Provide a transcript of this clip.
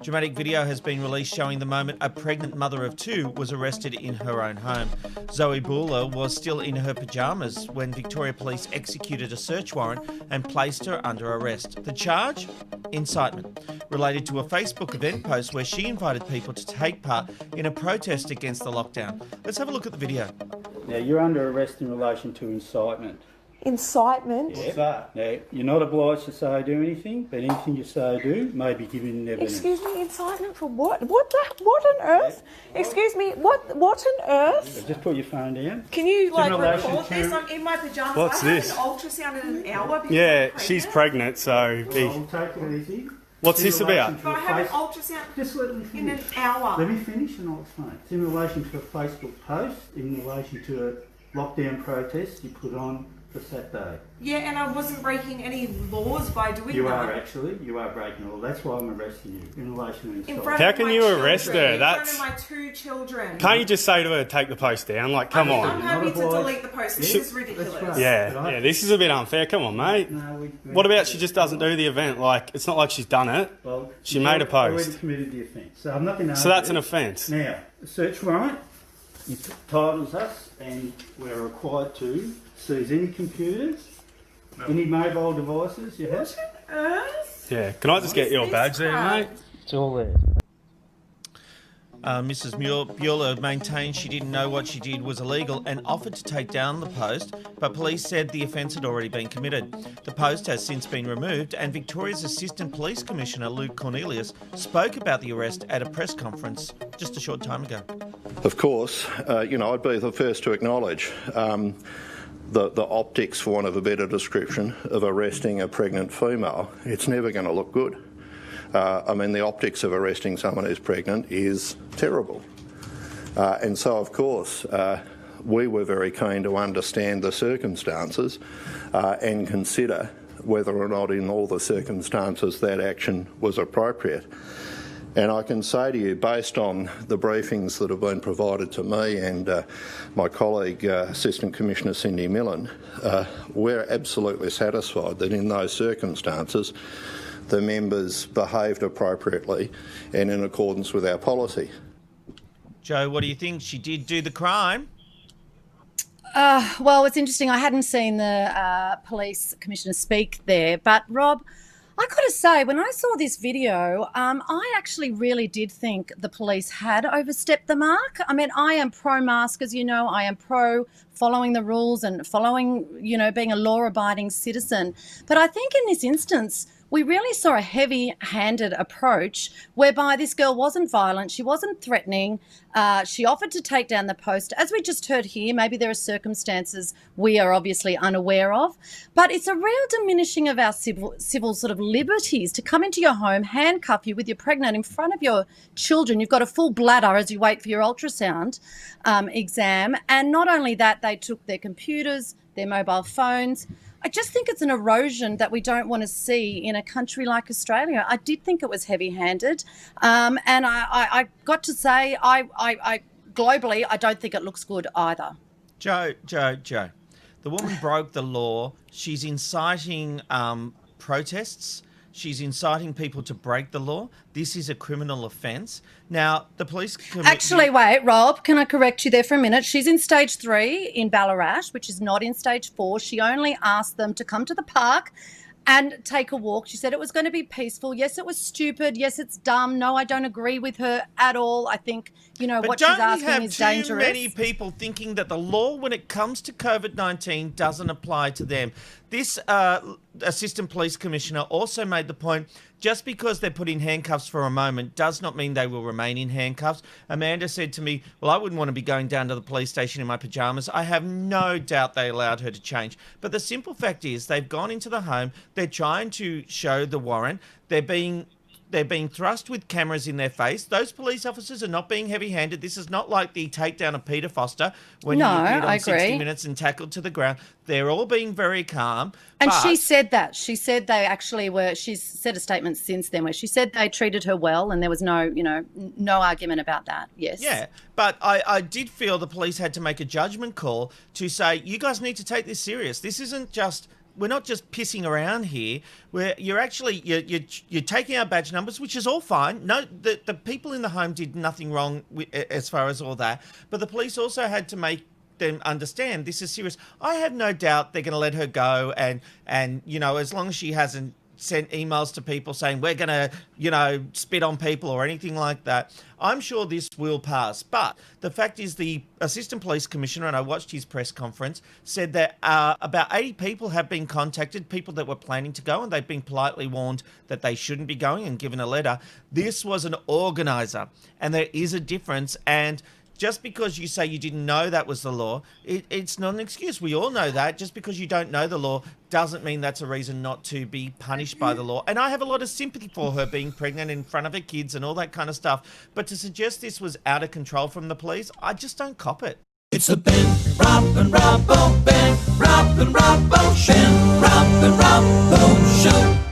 Dramatic video has been released showing the moment a pregnant mother of two was arrested in her own home. Zoe Buller was still in her pyjamas when Victoria Police executed a search warrant and placed her under arrest. The charge? Incitement, related to a Facebook event post where she invited people to take part in a protest against the lockdown. Let's have a look at the video. Now, you're under arrest in relation to incitement. Incitement? Yeah. Now, you're not obliged to say or do anything, but anything you say or do may be given evidence. Excuse me, incitement for what? What on earth? Yeah. Excuse me, what on earth? Just put your phone down. Can you record this? I'm in my pyjamas. What's this? I had an ultrasound in an hour. Yeah, she's pregnant, so... Well, take it easy. What's this about? But I have an ultrasound Just let me finish. in an hour. Let me finish and I'll explain. It's in relation to a Facebook post, in relation to a lockdown protest you put on for Saturday. Yeah, and I wasn't breaking any laws by doing that. You are actually. You are breaking the law. That's why I'm arresting you in relation to In incitement. front How of can my you children, arrest her? In That's- front of my two children. Can't you just say to her, take the post down? Like, come I'm on. happy to Not obliged. delete the post. This is ridiculous. Yeah, this is a bit unfair. Come on, mate. No, What about she just doesn't do the event? Like, it's not like she's done it. Well, She you've made a post. already committed the offence. So I'm not going to So that's an offence. Now, the search warrant, it titles us and we're required to seize any computers, any mobile devices you have. What on earth? Yeah, can I just get your badge there, mate? It's all there. Mrs. Bueller maintained she didn't know what she did was illegal and offered to take down the post, but police said the offence had already been committed. The post has since been removed, and Victoria's Assistant Police Commissioner Luke Cornelius spoke about the arrest at a press conference just a short time ago. Of course, I'd be the first to acknowledge the optics, for want of a better description, of arresting a pregnant female. It's never going to look good. The optics of arresting someone who's pregnant is terrible. And so, of course, we were very keen to understand the circumstances and consider whether or not in all the circumstances that action was appropriate. And I can say to you, based on the briefings that have been provided to me and my colleague, Assistant Commissioner Cindy Millen, we're absolutely satisfied that in those circumstances the members behaved appropriately and in accordance with our policy. Joe, what do you think? She did do the crime? Well, it's interesting. I hadn't seen the police commissioner speak there, but Rob, I got to say, when I saw this video, I actually really did think the police had overstepped the mark. I mean, I am pro-mask, as you know. I am pro following the rules and following, being a law-abiding citizen. But I think in this instance, we really saw a heavy-handed approach whereby this girl wasn't violent, she wasn't threatening, she offered to take down the post. As we just heard here, maybe there are circumstances we are obviously unaware of, but it's a real diminishing of our civil sort of liberties to come into your home, handcuff you with your pregnant in front of your children. You've got a full bladder as you wait for your ultrasound exam. And not only that, they took their computers, their mobile phones. I just think it's an erosion that we don't want to see in a country like Australia. I did think it was heavy-handed. And I got to say, I globally, I don't think it looks good either. Joe. The woman broke the law. She's inciting protests. She's inciting people to break the law. This is a criminal offence. Now, the police... Actually, wait, Rob, can I correct you there for a minute? She's in stage 3 in Ballarat, which is not in stage 4. She only asked them to come to the park and take a walk. She said it was going to be peaceful. Yes, it was stupid. Yes, it's dumb. No, I don't agree with her at all. I think, what she's asking is dangerous. But don't you have too many people thinking that the law, when it comes to COVID-19, doesn't apply to them? This Assistant Police Commissioner also made the point, just because they're put in handcuffs for a moment does not mean they will remain in handcuffs. Amanda said to me, well, I wouldn't want to be going down to the police station in my pyjamas. I have no doubt they allowed her to change. But the simple fact is they've gone into the home. They're trying to show the warrant. They're being thrust with cameras in their face. Those police officers are not being heavy-handed. This is not like the takedown of Peter Foster when he appeared on 60 Minutes and tackled to the ground. They're all being very calm. And she said that. She said they actually were... She's said a statement since then where she said they treated her well and there was no argument about that. Yes. Yeah, but I did feel the police had to make a judgment call to say, you guys need to take this serious. This isn't just we're not just pissing around here. You're actually you're taking our badge numbers, which is all fine. No, the people in the home did nothing wrong as far as all that. But the police also had to make them understand this is serious. I have no doubt they're going to let her go, and as long as she hasn't sent emails to people saying we're going to spit on people or anything like that, I'm sure this will pass. But the fact is, the Assistant Police Commissioner, and I watched his press conference, said that about 80 people have been contacted, people that were planning to go, and they've been politely warned that they shouldn't be going and given a letter. This was an organiser, and there is a difference. And just because you say you didn't know that was the law, it's not an excuse. We all know that. Just because you don't know the law doesn't mean that's a reason not to be punished by the law. And I have a lot of sympathy for her being pregnant in front of her kids and all that kind of stuff. But to suggest this was out of control from the police, I just don't cop it. It's the Ben, Rob and Robbo, Ben, Rob and Robbo, Ben, Rob and Robbo Show.